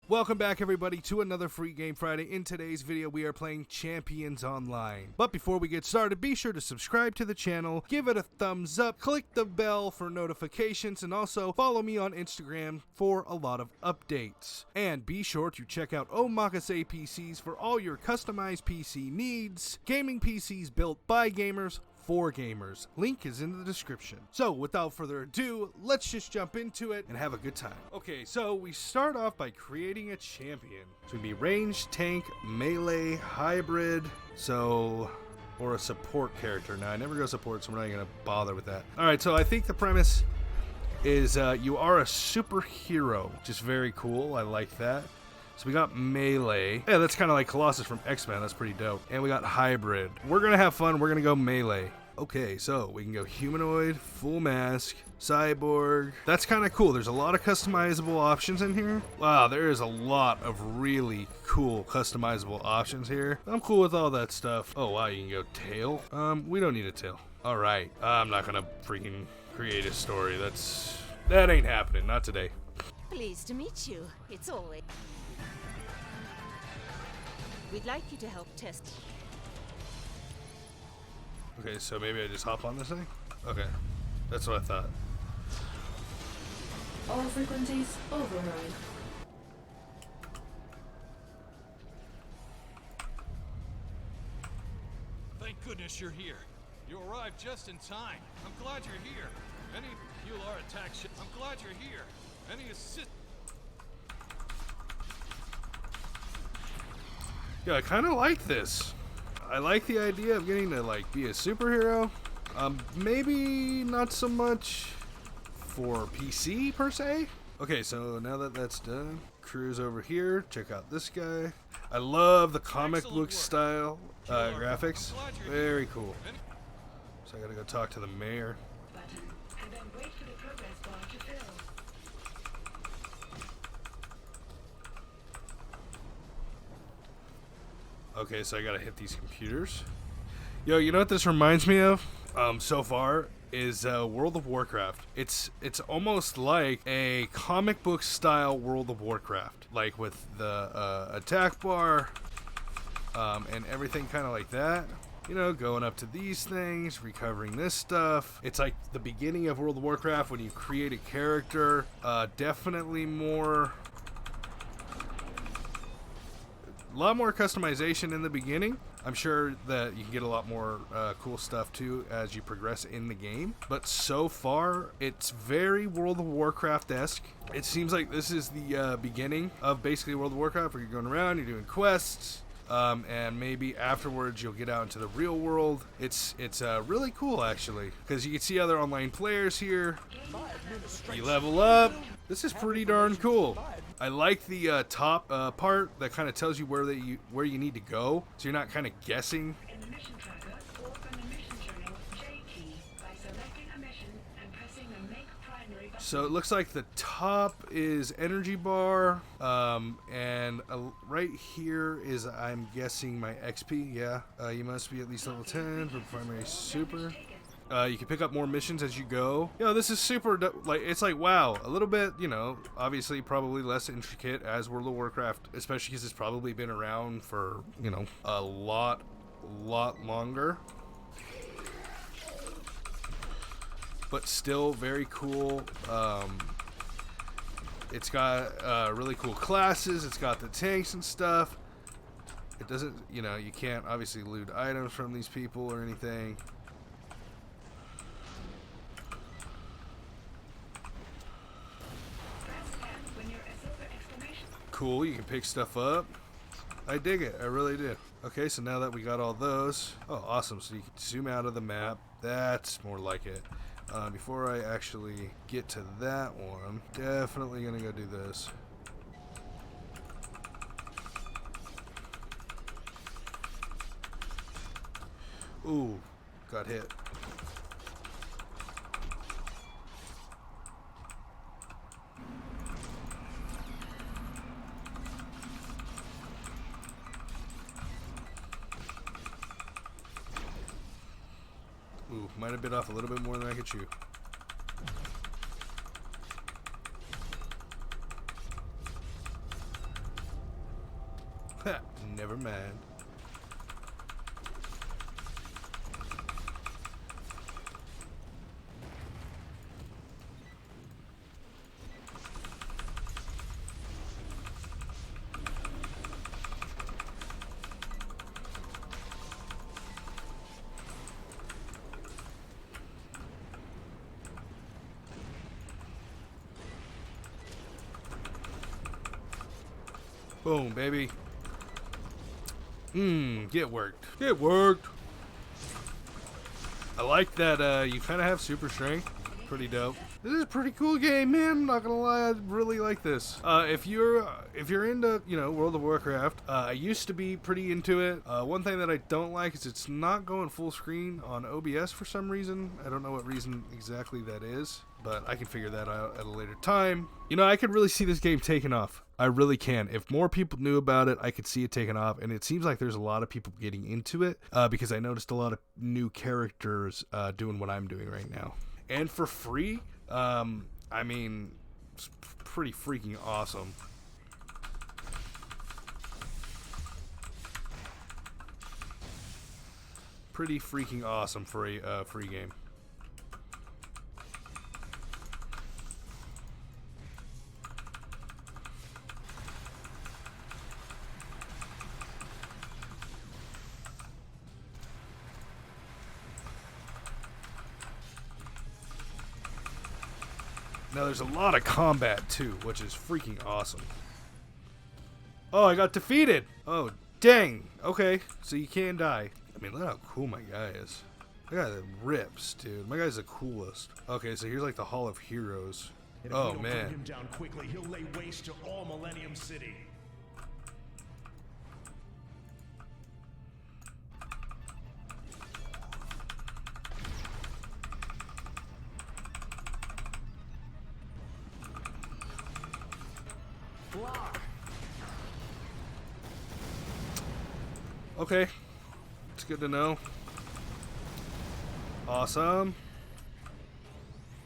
Welcome back everybody to another Free Game Friday. In today's video we are playing Champions Online. But before we get started, be sure to subscribe to the channel, give it a thumbs up, click the bell for notifications, and also follow me on Instagram for a lot of updates. And be sure to check out Omakase PCs for all your customized PC needs. Gaming PCs built by gamers for gamers. Link is in the description. So without further ado, let's just jump into it and have a good time. Okay, so we start off by creating a champion. So we be ranged, tank, melee, hybrid, or a support character. Now I never go support, so we're not gonna bother with that. Alright, so I think the premise is you are a superhero, which is very cool. I like that. So we got melee. Yeah, that's kind of like Colossus from X-Men. That's pretty dope. And we got hybrid. We're going to have fun. We're going to go melee. Okay, so we can go humanoid, full mask, cyborg. That's kind of cool. There's a lot of customizable options in here. Wow, there is a lot of really cool customizable options here. I'm cool with all that stuff. Oh, wow, you can go tail. We don't need a tail. All right. I'm not going to freaking create a story. That ain't happening. Not today. Pleased to meet you. It's always... We'd like you to help test. Okay, so maybe I just hop on this thing? Okay, that's what I thought. All frequencies override. Thank goodness you're here. You arrived just in time. I'm glad you're here. Any ULR attack ship. I'm glad you're here. Any assist. Yeah, I kind of like this. I like the idea of getting to be a superhero. Maybe not so much for PC per se. Okay, so now that that's done, cruise over here. Check out this guy. I love the comic book style graphics. Very cool. So I gotta go talk to the mayor. And then wait for the progress bar to fill. Okay, so I gotta hit these computers. Yo, you know what this reminds me of? So far is World of Warcraft. It's almost like a comic book style World of Warcraft, like with the attack bar and everything kind of like that. You know, going up to these things, recovering this stuff. It's like the beginning of World of Warcraft when you create a character. Definitely more. A lot more customization in the beginning. I'm sure that you can get a lot more cool stuff too as you progress in the game. But so far, it's very World of Warcraft-esque. It seems like this is the beginning of basically World of Warcraft, where you're going around, you're doing quests, and maybe afterwards you'll get out into the real world. It's really cool actually, because you can see other online players here. You level up. This is pretty darn cool. I like the top part that kind of tells you where you need to go, so you're not kind of guessing. In the mission tracker, open the mission journal J key by selecting a mission and pressing the make primary button. So it looks like the top is energy bar, and right here is, I'm guessing, my XP. Yeah, you must be at least level 10 for primary super. You can pick up more missions as you go. Yo, this is super, it's like, wow, a little bit, obviously probably less intricate as World of Warcraft, especially because it's probably been around for, a lot longer. But still very cool. It's got really cool classes. It's got the tanks and stuff. It doesn't, you can't obviously loot items from these people or anything. Cool, you can pick stuff up. I dig it, I really did. Okay, so now that we got all those, oh awesome, so you can zoom out of the map. That's more like it. Before I actually get to that one, definitely gonna go do this. Ooh, got hit. Ooh, might have bit off a little bit more than I could chew. Never mind. Boom, baby. Get worked. Get worked. I like that you kind of have super strength. Pretty dope. This is a pretty cool game, man. I'm not gonna lie, I really like this. If you're into, you know, World of Warcraft, I used to be pretty into it. One thing that I don't like is it's not going full screen on OBS for some reason. I don't know what reason exactly that is, but I can figure that out at a later time. You know, I could really see this game taking off. I really can. If more people knew about it, I could see it taking off, and it seems like there's a lot of people getting into it because I noticed a lot of new characters doing what I'm doing right now. And for free, I mean, it's pretty freaking awesome. Pretty freaking awesome for a free game. Now there's a lot of combat too, which is freaking awesome. Oh, I got defeated! Oh, dang! Okay, so you can die. I mean, look how cool my guy is. My guy rips, dude. My guy's the coolest. Okay, so here's like the Hall of Heroes. And if Oh, we don't man. bring him down quickly, he'll lay waste to all Millennium City. Block. Okay, it's good to know. Awesome.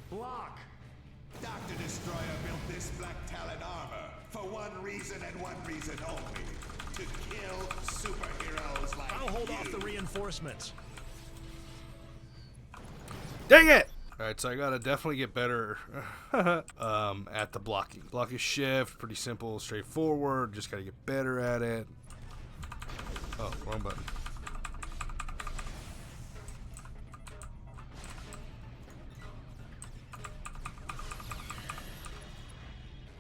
Block. Dr. Destroyer built this Black Talon armor for one reason and one reason only. To kill superheroes like I'll hold you. off the reinforcements. Dang it! Alright, so I gotta definitely get better at the blocking. Block is shift, pretty simple, straightforward, just gotta get better at it. Oh, wrong button.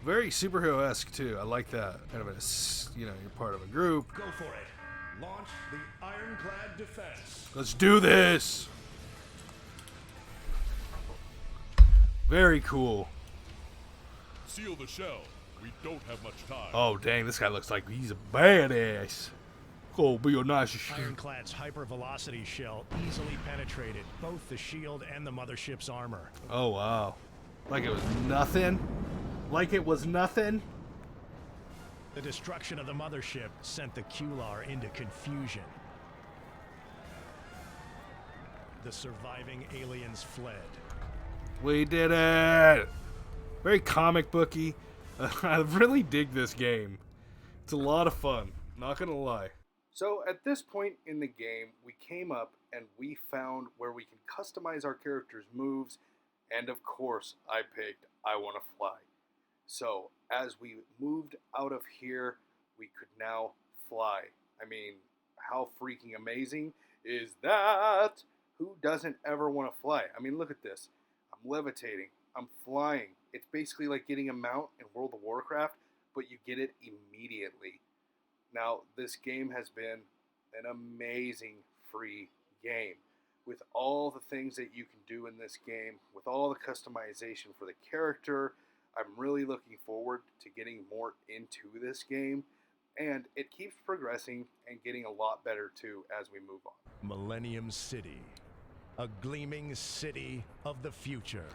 Very superhero-esque too. I like that. Kind of a, you know, you're part of a group. Go for it. Launch the Ironclad Defense. Let's do this. Very cool. Seal the shell. We don't have much time. Oh dang, this guy looks like he's a badass. Go be a nice. Ironclad's hypervelocity shell easily penetrated both the shield and the mothership's armor. Oh wow. Like it was nothing. Like it was nothing. The destruction of the mothership sent the Kular into confusion. The surviving aliens fled. We did it. Very comic booky. I really dig this game. It's a lot of fun. Not gonna lie. So at this point in the game, we came up and we found where we can customize our character's moves. And of course, I picked I Want to Fly. So as we moved out of here, we could now fly. I mean, how freaking amazing is that? Who doesn't ever want to fly? I mean, look at this. I'm levitating. I'm flying. It's basically like getting a mount in World of Warcraft, but you get it immediately. Now, this game has been an amazing free game. With all the things that you can do in this game, with all the customization for the character, I'm really looking forward to getting more into this game. And it keeps progressing and getting a lot better too as we move on. Millennium City. A gleaming city of the future.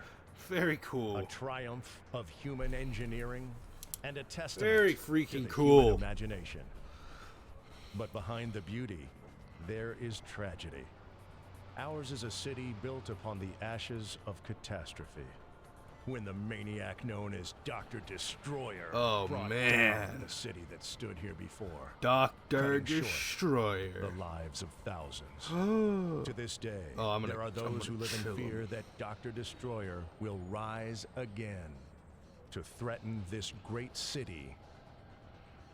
Very cool. A triumph of human engineering and a testament Very to freaking the cool. human imagination. But behind the beauty, there is tragedy. Ours is a city built upon the ashes of catastrophe. when the maniac known as Dr. Destroyer brought man. down the city that stood here before. Dr. cutting short Destroyer. The lives of thousands. To this day, there are those who live in fear that Dr. Destroyer will rise again to threaten this great city.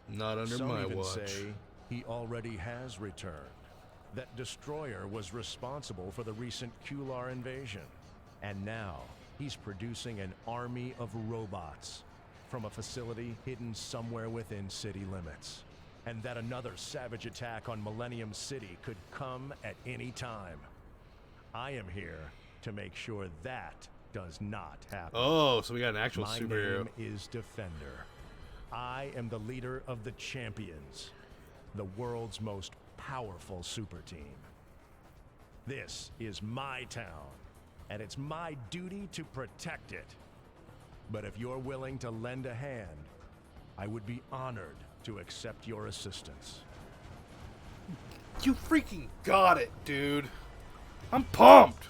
Not under Some my even watch. say he already has returned. That Destroyer was responsible for the recent Kular invasion. And now, he's producing an army of robots from a facility hidden somewhere within city limits. And that another savage attack on Millennium City could come at any time. I am here to make sure that does not happen. Oh, so we got an actual My superhero. name is Defender. I am the leader of the Champions, the world's most powerful super team. This is my town, and it's my duty to protect it. But if you're willing to lend a hand, I would be honored to accept your assistance. You freaking got it, dude. I'm pumped.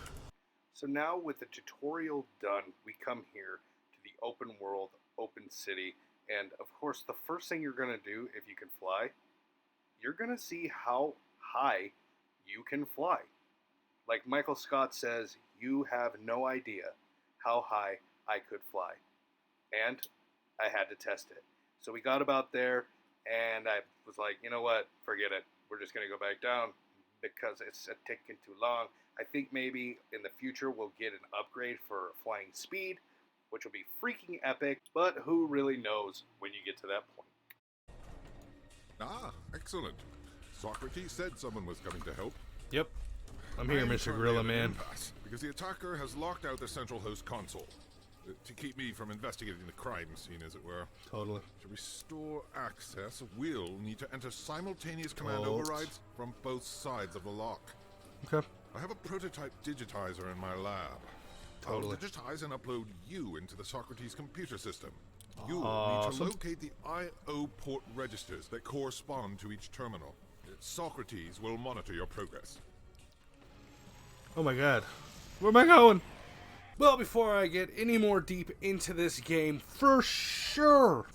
So now with the tutorial done, we come here to the open world, open city. And of course, the first thing you're going to do if you can fly, you're going to see how high you can fly. Like Michael Scott says, you have no idea how high I could fly. And I had to test it. So we got about there, and I was like, you know what, forget it. We're just going to go back down because it's taking too long. I think maybe in the future we'll get an upgrade for flying speed, which will be freaking epic, but who really knows when you get to that point. Ah, excellent. Socrates said someone was coming to help. Yep. I'm here, I am Mr. currently Gorilla at an Man. impasse because the attacker has locked out the central host console to keep me from investigating the crime scene, as it were. Totally. To restore access, we'll need to enter simultaneous command Alt. overrides from both sides of the lock. Okay. I have a prototype digitizer in my lab. Totally. I'll digitize and upload you into the Socrates computer system. You'll need Awesome. to locate the I/O port registers that correspond to each terminal. Socrates will monitor your progress. Oh my god. Where am I going? Well, before I get any more deep into this game, for sure,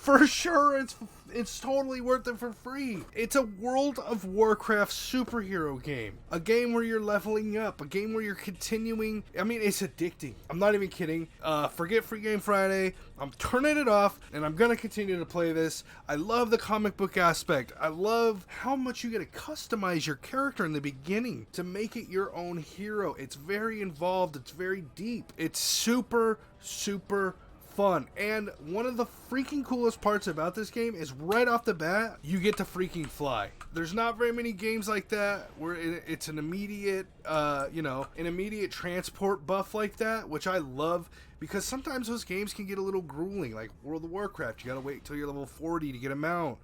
it's totally worth it for free. It's a World of Warcraft superhero game. A game where you're leveling up. A game where you're continuing. I mean, it's addicting. I'm not even kidding. Forget Free Game Friday. I'm turning it off, and I'm going to continue to play this. I love the comic book aspect. I love how much you get to customize your character in the beginning to make it your own hero. It's very involved. It's very deep. It's super, super fun. And one of the freaking coolest parts about this game is right off the bat, you get to freaking fly. There's not very many games like that where it's an immediate, an immediate transport buff like that, which I love because sometimes those games can get a little grueling. Like World of Warcraft, you gotta wait until you're level 40 to get a mount.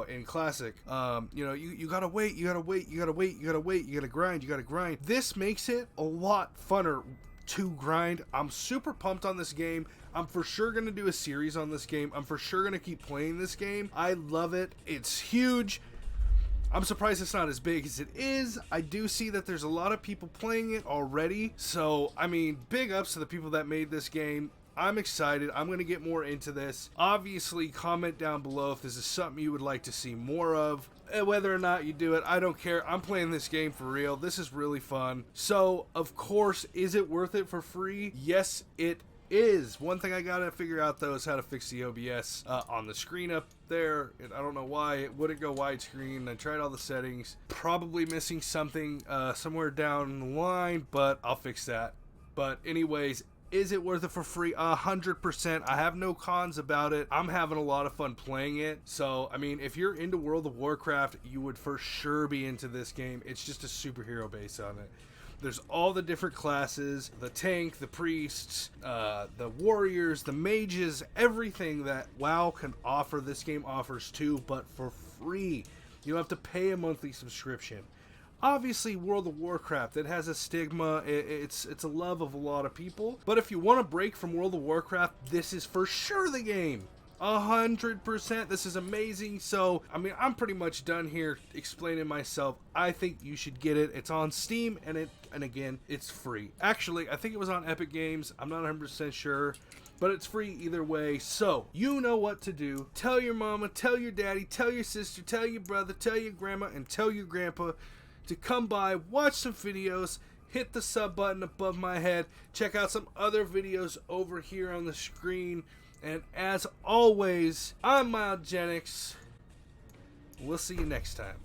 In Classic, you gotta wait, you gotta grind. This makes it a lot funner to grind. I'm super pumped on this game. I'm for sure going to do a series on this game. I'm for sure going to keep playing this game. I love it. It's huge. I'm surprised it's not as big as it is. I do see that there's a lot of people playing it already. So, I mean, big ups to the people that made this game. I'm excited. I'm going to get more into this. Obviously, comment down below if this is something you would like to see more of. Whether or not you do it, I don't care. I'm playing this game for real. This is really fun. So, of course, is it worth it for free? Yes, it is. One thing I gotta figure out, though, is how to fix the OBS on the screen up there. I don't know why it wouldn't go widescreen. I tried all the settings. Probably missing something somewhere down the line, but I'll fix that. But anyways, is it worth it for free? 100%. I have no cons about it. I'm having a lot of fun playing it. So, I mean, if you're into World of Warcraft, you would for sure be into this game. It's just a superhero base on it. There's all the different classes, the tank, the priests, the warriors, the mages, everything that WoW can offer, this game offers too, but for free. You don't have to pay a monthly subscription. Obviously, World of Warcraft, it has a stigma. It's a love of a lot of people. But if you want to break from World of Warcraft, this is for sure the game. 100%. This is amazing. So, I mean, I'm pretty much done here explaining myself. I think you should get it. It's on Steam, and again, it's free. Actually, I think it was on Epic Games. I'm not 100% sure, but it's free either way. So, you know what to do. Tell your mama, tell your daddy, tell your sister, tell your brother, tell your grandma, and tell your grandpa to come by, watch some videos, hit the sub button above my head, check out some other videos over here on the screen. And as always, I'm Mildgenix. We'll see you next time.